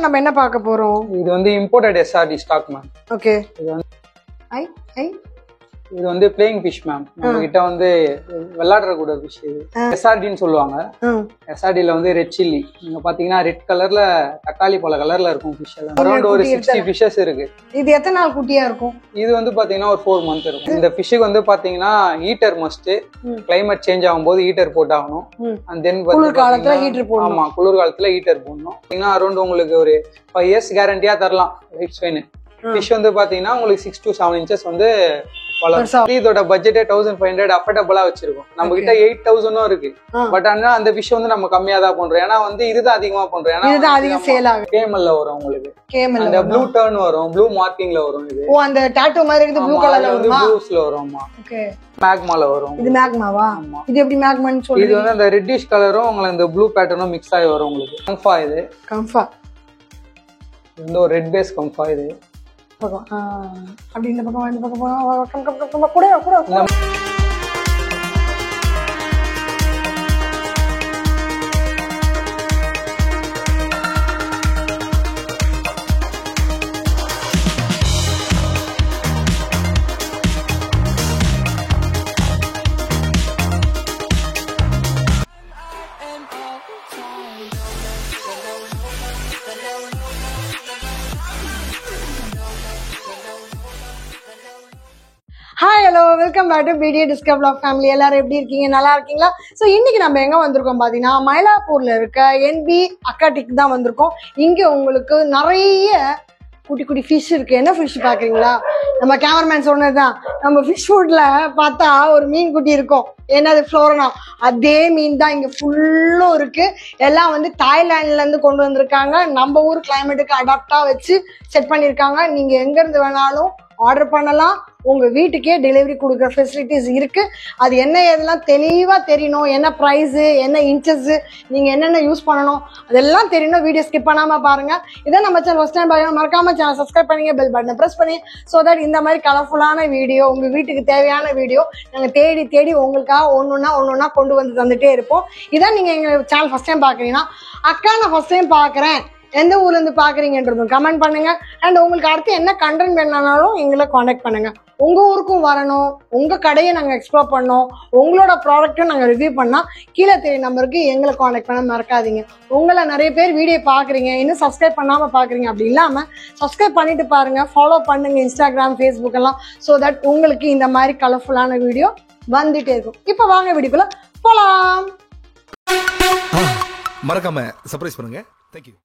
நம்ம என்ன பார்க்க போறோம்? இது வந்து imported SRT stock ma'am. Okay. இது வந்து பிளேயிங் ஃபிஷ் மேம். நம்ம கிட்ட வந்து விளையாடுற கூட ஃபிஷ் இது. எஸ்ஆர்டின்னு சொல்லுவாங்க. எஸ்ஆர்டில வந்து ரெட் சில்லி. நீங்க பாத்தீங்கன்னா ரெட் கலர்ல தக்காளி பழ கலர்ல இருக்கும் ஃபிஷ் எல்லாம். அரௌண்ட் ஒரு 60 ஃபிஷஸ் இருக்கு. இது எத்தனை நாள் குட்டியா இருக்கும்? இது வந்து பாத்தீங்கன்னா ஒரு 4 மந்த் இருக்கும். இந்த ஃபிஷ்க்கு வந்து பாத்தீங்கன்னா ஹீட்டர் மஸ்ட். கிளைமேட் சேஞ்ச் ஆகும்போது ஹீட்டர் போட்டாகணும். அண்ட் தென் குளிர் காலத்துல ஹீட்டர் போடணும். ஆமா, குளிர் காலத்துல ஹீட்டர் போடணும். பாத்தீங்கன்னா அரௌண்ட் உங்களுக்கு ஒரு 5 years கேரண்டியா தரலாம் லைஃப் ஸ்பேன். ஃபிஷ் வந்து பாத்தீங்கன்னா உங்களுக்கு 6 to 7 inches வந்து வளரும். இதோட பட்ஜெட்டே 1500 அஃபோர்டபுளா வச்சிருக்கோம். நம்ம கிட்ட 8000 இருக்கு. பட் ஆனா அந்த ஃபிஷ் வந்து நம்ம கம்மியா தான் பண்றோம். ஏன்னா வந்து இதுதான் அதிகமா பண்றோம். ஏன்னா இதுதான் அதிகம் சேல் ஆகும். கேமல்ல வரும் உங்களுக்கு. அந்த ப்ளூ டர்ன் வரும், ப்ளூ மார்க்கிங்ல வரும். இது ஓ, அந்த டாட்டூ மாதிரி இருக்குது. ப்ளூ கலர்ல வந்து ப்ளூஸ்ல வரும்மா. ஓகே. மேக்மால வரும். இது மேக்மாவா? இது எப்படி மேக்மான்னு சொல்லுங்க. இது வந்து அந்த ரெட்டிஷ் கலரும் உங்களுக்கு இந்த ப்ளூ பேட்டர்னும் மிக்ஸ் ஆகி வரும் உங்களுக்கு. கம்ஃபா இது. கம்ஃபா. இந்த ஒரு ரெட் பேஸ் கம்ஃபா இது. அப்படி இந்த பக்கம் கூட hi hello welcome back to PDA discover vlog family. எல்லாரும் எப்படி இருக்கீங்க? நல்லா இருக்கீங்களா? ஸோ இன்னைக்கு நம்ம எங்கே வந்திருக்கோம் பார்த்தீங்கன்னா, மயிலாப்பூரில் இருக்க என்பி அக்வாட்டிக் தான் வந்திருக்கோம். இங்கே உங்களுக்கு நிறைய குட்டி குட்டி ஃபிஷ் இருக்குது. என்ன ஃபிஷ் பார்க்குறீங்களா? நம்ம கேமராமேன் சொன்னது தான். நம்ம ஃபிஷ் ஃபுட்டில் பார்த்தா ஒரு மீன் குட்டி இருக்கும். என்னது? ஃப்ளோரனா. அதே மீன் தான் இங்கே ஃபுல்லும் இருக்குது. எல்லாம் வந்து தாய்லாண்ட்லேருந்து கொண்டு வந்திருக்காங்க. நம்ம ஊர் கிளைமேட்டுக்கு அடாப்டாக வச்சு செட் பண்ணியிருக்காங்க. நீங்கள் எங்கேருந்து வேணாலும் ஆர்டர் பண்ணலாம். உங்கள் வீட்டுக்கே டெலிவரி கொடுக்குற ஃபெசிலிட்டிஸ் இருக்குது. அது என்ன எதெல்லாம் தெளிவாக தெரியணும். என்ன ப்ரைஸு, என்ன இன்ச்சஸ்ஸு, நீங்கள் என்னென்ன யூஸ் பண்ணணும், அதெல்லாம் தெரியணும். வீடியோ ஸ்கிப் பண்ணாமல் பாருங்கள். இதை நம்ம சேனல் ஃபஸ்ட் டைம் பார்க்கணும், மறக்காமல் சேனல் சப்ஸ்கிரைப் பண்ணிங்க, பெல் பட்டனை ப்ரெஸ் பண்ணி, ஸோ தட் இந்த மாதிரி கலர்ஃபுல்லான வீடியோ, உங்கள் வீட்டுக்கு தேவையான வீடியோ நாங்கள் தேடி தேடி உங்களுக்காக ஒன்று கொண்டு வந்து தந்துகிட்டே இருப்போம். இதான் நீங்கள் எங்கள் சேனல் ஃபஸ்ட் டைம் பார்க்குறீங்கன்னா, அக்கா நான் ஃபஸ்ட் டைம் பார்க்குறேன், எந்த ஊர்லேருந்து பார்க்குறீங்கன்றதும் கமெண்ட் பண்ணுங்க. அண்ட் உங்களுக்கு அடுத்து என்ன கண்டென்ட் வேணாலும் எங்களை காண்டாக்ட் பண்ணுங்க. உங்கள் ஊருக்கும் வரணும், உங்கள் கடையை நாங்கள் எக்ஸ்ப்ளோர் பண்ணோம், உங்களோட ப்ராடக்ட்டும் நாங்கள் ரிவ்யூ பண்ணால் கீழே தெரிய நம்பருக்கு எங்களை காண்டாக்ட் பண்ண மறக்காதீங்க. உங்களை நிறைய பேர் வீடியோ பார்க்குறீங்க, இன்னும் சப்ஸ்கிரைப் பண்ணாமல் பார்க்குறீங்க. அப்படி இல்லாமல் சப்ஸ்கிரைப் பண்ணிட்டு பாருங்கள், ஃபாலோ பண்ணுங்க இன்ஸ்டாகிராம், ஃபேஸ்புக் எல்லாம். ஸோ தட் உங்களுக்கு இந்த மாதிரி கலர்ஃபுல்லான வீடியோ வந்துட்டே இருக்கும். இப்போ வாங்க வீடியோக்குள்ள போகலாம். மறக்காம சர்ப்ரைஸ் பண்ணுங்க. தேங்க்யூ.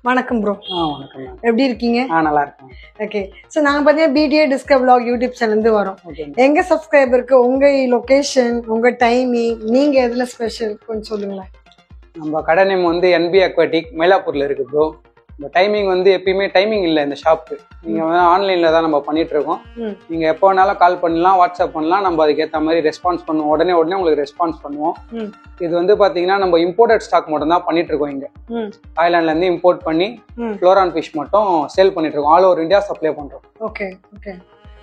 வணக்கம் ப்ரோ. வணக்கம். எப்படி இருக்கீங்க? நல்லா இருக்கேன். ஓகே. ஸோ நாங்கள் பார்த்தீங்கன்னா பிடிஏ டிஸ்கவர் வ்ளாக் யூடியூப் சேனல்லேருந்து வரோம். எங்கள் சப்ஸ்கிரைபருக்கு உங்கள் லொக்கேஷன், உங்கள் டைமிங், நீங்கள் எதில் ஸ்பெஷல் கொஞ்சம் சொல்லுங்களேன். நம்ம கடை நேம் வந்து என்பி அக்வாட்டிக் மயிலாப்பூரில் இருக்குது ப்ரோ. இந்த டைமிங் வந்து எப்பயுமே டைமிங் இல்லை இந்த ஷாப்பு. நீங்கள் வந்து ஆன்லைனில் தான் நம்ம பண்ணிகிட்ருக்கோம். நீங்கள் எப்போ வேணாலும் கால் பண்ணலாம், வாட்ஸ்அப் பண்ணலாம். நம்ம அதுக்கேற்ற மாதிரி ரெஸ்பான்ஸ் பண்ணுவோம். உடனே உங்களுக்கு ரெஸ்பான்ஸ் பண்ணுவோம். இது வந்து பார்த்தீங்கன்னா நம்ம இம்போர்ட்டட் ஸ்டாக் மட்டும் தான் பண்ணிகிட்ருக்கோம். இங்கே தாய்லாண்ட்லேருந்து இம்போர்ட் பண்ணி ஃப்ளோரான் ஃபிஷ் மட்டும் சேல் பண்ணிகிட்ருக்கோம். ஆல் ஓவர் இந்தியா சப்ளை பண்ணுறோம். Okay okay.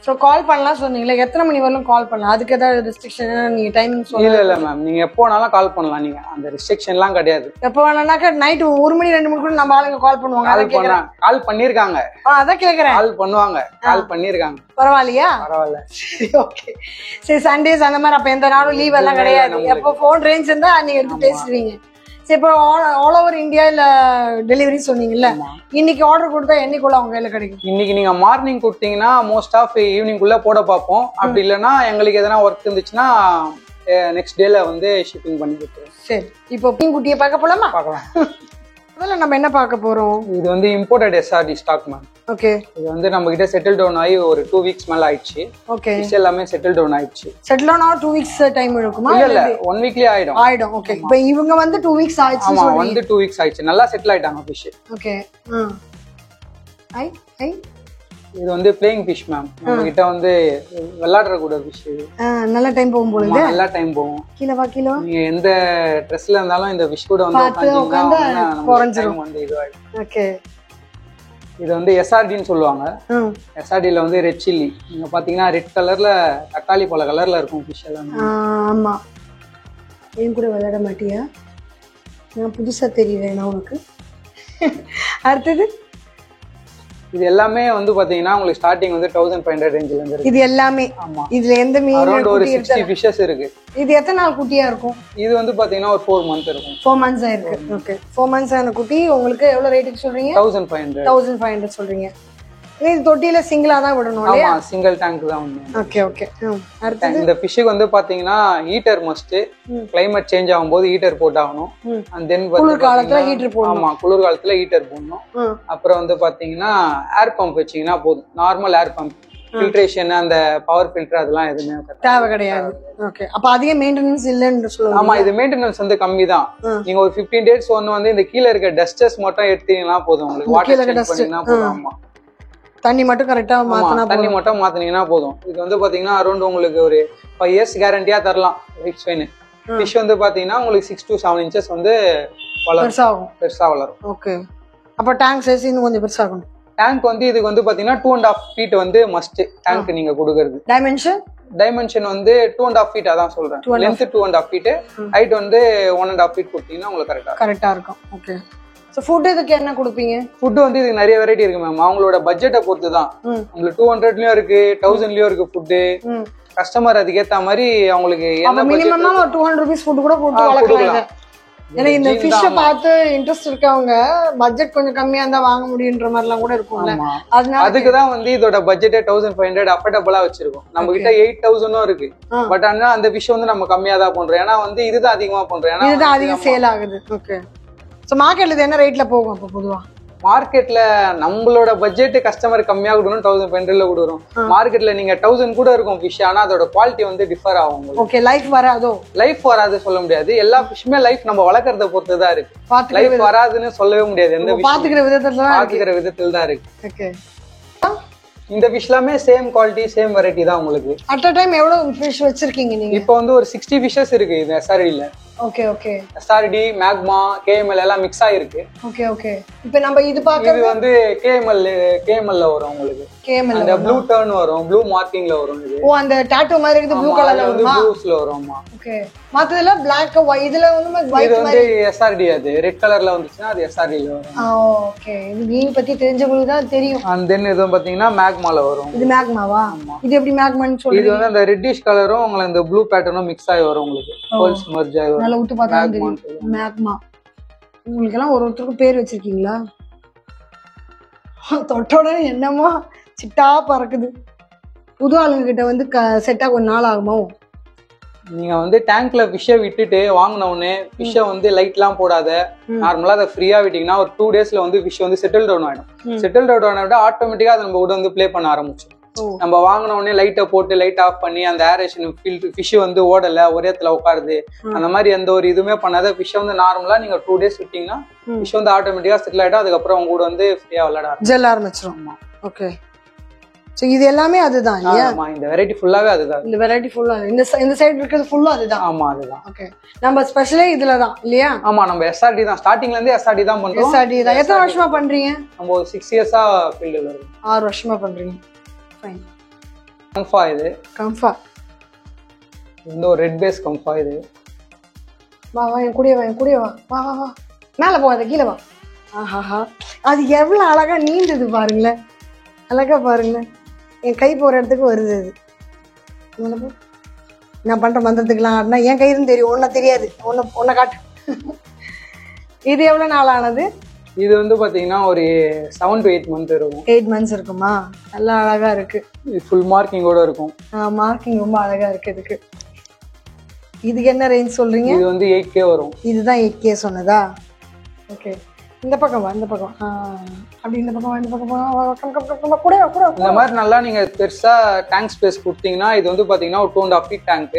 ஸோ கால் பண்ணலாம் சொன்னீங்களா? எத்தனை மணி வரலும் கால் பண்ணலாம்? அதுக்கு ஏதாவது ரெஸ்ட்ரிக்ஷன் நீங்கள் டைமிங் சொல்லுங்க? இல்லை மேம், நீங்கள் எப்போ வேணாலும் கால் பண்ணலாம். நீங்கள் அந்த ரெஸ்ட்ரிக்ஷன்லாம் கிடையாது. எப்போ வேணாக்கா நைட்டு 1 மணி 2 மணி கூட நம்ம ஆளுங்க கால் பண்ணுவாங்க. கால் பண்ணியிருக்காங்க. அதான் கேட்குறேன். கால் பண்ணுவாங்க, கால் பண்ணியிருக்காங்க. பரவாயில்லையா? பரவாயில்ல. சரி, ஓகே. சரி, சண்டேஸ் அந்த மாதிரி அப்போ எந்த நாளும் லீவ் எல்லாம் கிடையாது. எப்போ ஃபோன் ரேஞ்ச் இருந்தால் நீங்கள் எடுத்து பேசுவீங்க. சரி, இப்போ ஆல் ஓவர் இந்தியா டெலிவரி சொன்னீங்கல்ல, இன்னைக்கு ஆர்டர் கொடுத்தா என்னைக்குள்ள அவங்க கையில கிடைக்கும்? இன்னைக்கு நீங்க மார்னிங் கொடுத்தீங்கன்னா மோஸ்ட் ஆஃப் ஈவினிங் குள்ள போட பார்ப்போம். அப்படி இல்லைன்னா எங்களுக்கு எதனா ஒர்க் இருந்துச்சுன்னா நெக்ஸ்ட் டேல வந்து ஷிப்பிங் பண்ணி கொடுத்துருவோம். சரி, இப்போ மீன் குட்டியை பார்க்க போலாமா? பார்க்கலாம். முதல்ல நம்ம என்ன பார்க்க போறோம்? இது வந்து imported SRT stock ma'am. Okay. இது வந்து நம்ம கிட்ட செட்டில் டவுன் ஆகி ஒரு 2 வீக்ஸ் மேல ஆயிடுச்சு. ஓகே. ஃபிஷ் எல்லாமே செட்டில் டவுன் ஆயிடுச்சு. செட்டில் ஆனா 2 வீக்ஸ் டைம் எடுக்குமா? இல்ல 1 வீக்லயே ஆயிடும். ஓகே. இப்போ இவங்க வந்து 2 வீக்ஸ் ஆயிடுச்சு ஆமா, சொல்றீங்க. வந்து 2 வீக்ஸ் ஆயிடுச்சு. நல்லா செட்டில் ஆயிட்டாங்க ஃபிஷ். ஓகே. ஐ ஐ இது வந்து பிளேயிங் ஃபிஷ் மேம். நம்ம கிட்ட வந்து விளையாடுற கூட ஃபிஷ். நல்ல டைம் போகும் பொழுது நல்லா டைம் போகும். கிலோ நீங்க எந்த ட்ரெஸ்ல இருந்தாலும் இந்த ஃபிஷ் கூட வந்து உட்கார்ந்து குறைஞ்சிரும். வந்து இதுவாயிடும். ஓகே. இது வந்து எஸ்ஆர்டின்னு சொல்லுவாங்க. எஸ்ஆர்டில வந்து ரெட் சில்லி. நீங்க பாத்தீங்கன்னா ரெட் கலர்ல தக்காளி பழ கலர்ல இருக்கும் ஃபிஷ் எல்லாமே. ஆமா. ஏன் கூட விளையாட மாட்டியா? நான் புதுசா தெரியல உனக்கு. அடுத்தது இது எல்லாமே வந்து பாத்தீங்கன்னா உங்களுக்கு ஸ்டார்டிங் வந்து 1500 ரேஞ்சில இருந்து இருக்கு. இது எல்லாமே. ஆமா. இதுல எந்த மீன் அரௌண்ட் ஒரு 60 ஃபிஷஸ் இருக்கு. இது எத்தனை நாள் குட்டியா இருக்கும்? இது வந்து பாத்தீங்கன்னா ஒரு 4 மந்த் இருக்கும். 4 மந்த்ஸ் ஆயிருக்கு. ஓகே. 4 மந்த்ஸ் ஆன குட்டி உங்களுக்கு எவ்வளவு ரேட்டுக்கு சொல்றீங்க? 1500 சொல்றீங்க. இது தொட்டியில சிங்கிளா தான் விடணும் இல்லையா? ஆமா, சிங்கிள் டேங்க் தான் வந்து. Okay okay. அடுத்து இந்த ஃபிஷ்க்கு வந்து பாத்தீங்கன்னா ஹீட்டர் மஸ்ட். கிளைமேட் சேஞ்ச் ஆகும்போது ஹீட்டர் போட்டாகணும். அண்ட் தென் குளிர் காலத்துல ஹீட்டர் போடணும். ஆமா, குளிர் காலத்துல ஹீட்டர் போடணும். அப்புறம் வந்து பாத்தீங்கன்னா ஏர் பம்ப் வச்சீங்கன்னா போதும். நார்மல் ஏர் பம்ப், ஃபில்ட்ரேஷன், அந்த பவர் ஃபில்டர் அதெல்லாம் எதுவுமே தேவை கிடையாது. ஓகே. அப்ப அதிக மெயின்டெனன்ஸ் இல்லன்னு சொல்லுவாங்க. ஆமா, இது மெயின்டெனன்ஸ் வந்து கம்மி தான். நீங்க ஒரு 15 days வந்து இந்த கீழ இருக்க டஸ்டர்ஸ் மட்டும் எடுத்தீங்கன்னா போதும். உங்களுக்கு வாட்டர் சேஞ்ச் பண்ணீங்கன்னா போதும். ஆமா, தண்ணி மட்டும் கரெக்டா மாத்தினா போதும். தண்ணி மட்டும் மாத்தினீங்கன்னா போதும். இது வந்து பாத்தீங்கன்னா அரௌண்ட் உங்களுக்கு ஒரு 5 years கேரண்டியா தரலாம் லைஃப் ஸ்பேன். ஃபிஷ் வந்து பாத்தீங்கன்னா உங்களுக்கு 6 to 7 inches வந்து பெருசா வளரும். ஓகே. அப்ப டேங்க் சைஸ் இன்னும் கொஞ்சம் பெருசாகணும். டேங்க் வந்து இதுக்கு வந்து பாத்தீங்கன்னா 2.5 feet வந்து மஸ்ட் டேங்க் நீங்க கொடுக்கறது. டைமென்ஷன் வந்து 2.5 feet அதான் சொல்றேன். லென்த் 2.5 feet, ஹைட் வந்து 1.5 feet கொடுத்தீங்கன்னா உங்களுக்கு கரெக்டா இருக்கும். ஓகே. சோ ஃபுட் இதுக்கு என்ன கொடுப்பீங்க? ஃபுட் வந்து இதுக்கு நிறைய வெரைட்டி இருக்கு மேம். அவங்களோட பட்ஜெட்டை பொறுத்து தான். உங்களுக்கு 200லயும் இருக்கு, 1000லயும் இருக்கு ஃபுட். கஸ்டமர் அதுக்கு ஏத்த மாதிரி அவங்களுக்கு என்ன மினிமமா ஒரு 200 rupees ஃபுட் கூட போட்டு வளர்க்கலாம். ஏன்னா இந்த ஃபிஷ்ஷை பார்த்து இன்ட்ரெஸ்ட் இருக்கவங்க பட்ஜெட் கொஞ்சம் கம்மியா இருந்தா வாங்க முடியுன்ற மாதிரிலாம் கூட இருக்கும்ல. அதுக்குதான் வந்து இதோட பட்ஜெட்டே 1500 அஃபோர்டபுளா வச்சிருக்கோம். நம்ம கிட்ட 8000 இருக்கு. பட் ஆனா அந்த ஃபிஷ் வந்து நம்ம கம்மியா தான் பண்றோம். ஏன்னா வந்து இதுதான் அதிகமா பண்றோம். ஏன்னா இதுதான் அதிகம் சேல் ஆகுது. ஓகே. சோ மார்க்கெட்ல இது என்ன ரேட்ல போகும் அப்ப பொதுவா? மார்க்கெட்ல நம்மளோட பட்ஜெட் கஸ்டமர் கம்மியா கொடுக்கணும், 1500ல கொடுக்குறோம். மார்க்கெட்ல நீங்க 1000 கூட இருக்கும் ஃபிஷ். ஆனா அதோட குவாலிட்டி வந்து டிஃபர் ஆகும். ஓகே. லைஃப் வராது சொல்ல முடியாது. எல்லா ஃபிஷ்மே லைஃப் நம்ம வளர்க்கறத பொறுத்து தான் இருக்கு. லைஃப் வராதுன்னு சொல்லவே முடியாது. எந்த பாத்துக்கிற விதத்துல தான் இருக்கு. ஓகே. இந்த ஃபிஷ் எல்லாமே சேம் குவாலிட்டி, சேம் வெரைட்டி தான் உங்களுக்கு. அட் a டைம் எவ்வளவு ஃபிஷ் வச்சிருக்கீங்க நீங்க? இப்போ வந்து ஒரு 60 ஃபிஷஸ் இருக்கு இந்த எஸ்ஆர்டில. Okay okay. SRT, magma, KML எல்லாம் மிக்ஸ் ஆயிருக்கு. Okay okay. இப்போ நம்ம இது பார்க்கிறது இது வந்து கேஎம்எல்ல வரும் உங்களுக்கு. கேஎம்எல் அந்த ப்ளூ டர்ன் வரும், ப்ளூ மார்க்கிங்ல வரும். இது அந்த டாட்டூ மாதிரி இருக்கு, ப்ளூ கலர்ல வருமா? ப்ளூஸ்ல வரும். ஆமா. ஓகே. மத்ததுல Black இதுல வந்து ஒயிட் இது வந்து எஸ்ஆர்டி. அது ரெட் கலர்ல வந்துச்சுனா அது எஸ்ஆர்டில வரும். ஓகே. இது மீன் பத்தி தெரிஞ்சவங்களுக்கு தான் தெரியும். and then இது பாத்தீங்கன்னா மேக்மால வரும். இது மேக்மாவா? இது எப்படி மேக்மான்னு சொல்றீங்க? இது வந்து அந்த ரெட்டிஷ் கலரும் உங்களுக்கு இந்த ப்ளூ பேட்டர்னும் மிக்ஸ் ஆகி வரும். உங்களுக்கு பல்ஸ் மர்ஜ் ஆகி வரும். நல்லா ஊத்து பார்த்தா தெரியும். மேக்மா. உங்களுக்கு எல்லாம் ஒருத்தருக்கு பேர் வச்சிருக்கீங்களா? தொட்டோட என்னமோ சிட்டா பறக்குது. புது ஆளுங்க கிட்ட வந்து செட்டா கொஞ்ச நாள் ஆகுமோ? நீங்க வந்து டேங்க்ல ஃபிஷ்ஷை விட்டுட்டு வாங்கின உடனே ஃபிஷ்ஷை வந்து லைட்லாம் போடாத, நார்மலா அதை ஃப்ரீயா விட்டீங்கன்னா ஒரு 2 daysல வந்து ஃபிஷ் வந்து செட்டில் டவுன் ஆயிடும். செட்டில் டவுன் ஆகிட்டா ஆட்டோமேட்டிக்கா அதை நம்ம கூட வந்து பிளே பண்ண ஆரம்பிச்சோம். நம்ம வாங்கின உடனே லைட்டை போட்டு லைட் ஆஃப் பண்ணி அந்த ஏரேஷன் ஃபிஷ் வந்து ஓடல, ஒரே இடத்துல உட்காருது, அந்த மாதிரி எந்த ஒரு இதுவுமே பண்ணாத ஃபிஷ் வந்து நார்மலா நீங்க 2 days விட்டீங்கன்னா ஃபிஷ் வந்து ஆட்டோமேட்டிக்கா செட்டில் ஆயிடும். அதுக்கப்புறம் அவங்க கூட வந்து ஃப்ரீயா விளையாட ஜெல் ஆரம்பிச்சிடும். ஓகே. சோ இது எல்லாமே அதுதான் இல்லையா? ஆமா, இந்த வெரைட்டி ஃபுல்லாவே அதுதான். இந்த வெரைட்டி ஃபுல்லா இந்த சைடு இருக்குது ஃபுல்லா அதுதான். ஆமா, அதுதான். ஓகே. நம்ம ஸ்பெஷலே இதுல தான் இல்லையா? ஆமா, நம்ம எஸ்ஆர்டி தான் ஸ்டார்டிங்ல இருந்து எஸ்ஆர்டி தான் பண்றோம். எஸ்ஆர்டி தான். எத்தனை வருஷமா பண்றீங்க? நம்ம ஒரு 6 years-ஆ ஃபீல்ட்ல இருக்கோம். 6 வருஷமா பண்றீங்க. ஃபைன். கம்ஃபா இது. கம்ஃபா. இந்த ஒரு ரெட் பேஸ் கம்ஃபா இது. வா வா என் கூடயே வா. வா வா வா. மேல போகாத, கீழே வா. ஆஹாஹா. அது எவ்வளவு அழகா நீந்தது பாருங்களேன். அழகா பாருங்களேன். என் கை போற இடத்துக்கு வருது அது. நான் பண்ற மந்திரத்துக்குலாம் ஆடினா என் கை தான் தெரியும், ஒன்ன தெரியாது. ஒன்ன காட்டு. இது எவ்வளவு நாள் ஆனது? இது வந்து பாத்தீங்கன்னா ஒரு 7 to 8 months இருக்கும். 8 months இருக்குமா? நல்லா அழகா இருக்கு. ஃபுல் மார்க்கிங்கோட இருக்கும். மார்க்கிங் ரொம்ப அழகா இருக்கு இதுக்கு. இதுக்கு என்ன ரேஞ்ச் சொல்றீங்க? இது வந்து 8K வரும். இதுதான் 8K சொன்னதா? ஓகே, இந்த பக்கம் வா, இந்த பக்கம் அப்படி இந்த பக்கம் வா, இந்த பக்கம் கூட கூட. இந்த மாதிரி நல்லா நீங்க பெருசா டேங்க் ஸ்பேஸ் கொடுத்தீங்கன்னா இது வந்து பாத்தீங்கன்னா ஒரு 2.5 feet டேங்க்.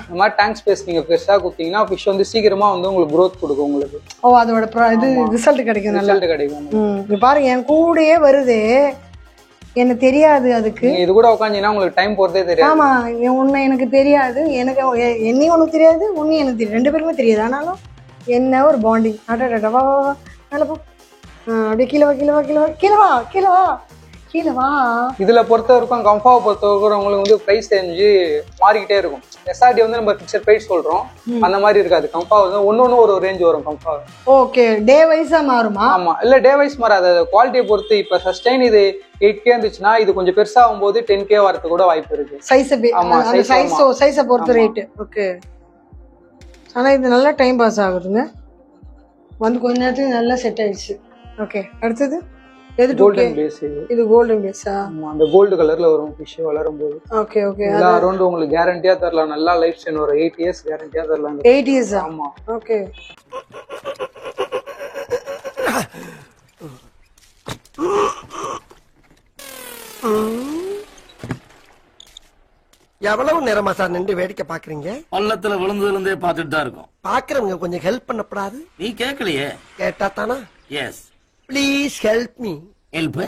இந்த மாதிரி டேங்க் ஸ்பேஸ் நீங்க பெருசா கொடுத்தீங்கன்னா ஃபிஷ் வந்து சீக்கிரமா வந்து உங்களுக்கு growth கொடுக்கும் உங்களுக்கு. ஓ, அதோட இது ரிசல்ட் கிடைக்கும், நல்லா ரிசல்ட் கிடைக்கும். இங்க பாருங்க என் கூடயே வருது, எனக்கு தெரியாது அதுக்கு. இது கூட உட்காந்தீங்கன்னா உங்களுக்கு டைம் போறதே தெரியாது. ஆமா, உன்னை எனக்கு தெரியாது, எனக்கு என்னையும் உனக்கு தெரியாது, உன்னையும் எனக்கு தெரியாது, 2 பேருமே தெரியாது. ஆனாலும் என்ன ஒரு பாண்டிங். அடடா, வா வா வா மேல போ, அப்படியே கீழே வா கீழே வா கீழே வா கீழே வா கீழே வா கீழே வா. இதுல பொறுத்த வரைக்கும் கம்ஃபாவை பொறுத்த வரைக்கும் உங்களுக்கு வந்து பிரைஸ் தெரிஞ்சு மாறிக்கிட்டே இருக்கும். எஸ்ஆர்டி வந்து நம்ம பிக்சர் பிரைஸ் சொல்றோம், அந்த மாதிரி இருக்காது. கம்ஃபா வந்து ஒன்னொன்னு ஒரு ரேஞ்ச் வரும் கம்ஃபா. ஓகே, டே வைஸா மாறுமா? ஆமா, இல்ல டே வைஸ் மாறாது, குவாலிட்டியை பொறுத்து. இப்ப சஸ்டைன் இது 8K இருந்துச்சுன்னா இது கொஞ்சம் பெருசா ஆகும்போது 10K வரது கூட வாய்ப்பு இருக்கு. சைஸை பொறுத்த ரேட். ஓகே, ஆனா இது நல்லா டைம் பாஸ் ஆகுதுங்க, வந்து கொஞ்ச நேரத்துக்கு நல்லா செட் ஆயிடுச்சு. ஓகே, அடுத்தது எது? Golden base. இது கோல்டன் பேஸா? அந்த கோல்டு கலர்ல வரும் ஃபிஷ் வளரும் போது. ஓகே ஓகே, எல்லா அரௌண்ட் உங்களுக்கு கேரண்டியா தரலாம், நல்லா லைஃப் ஸ்டைல் ஒரு 8 years கேரண்டியா தரலாம். 8 years? ஆமா. ஓகே, எவ்வளவு நேரமா சார் நின்று வேடிக்கை பாக்குறீங்க? பள்ளத்துல விழுந்ததுல இருந்தே பாத்துட்டு தான் இருக்கோம். பாக்குறவங்க கொஞ்சம் ஹெல்ப் பண்ணப்படாது? நீ கேட்கலையே. கேட்டா தானா? Yes, please help me. Help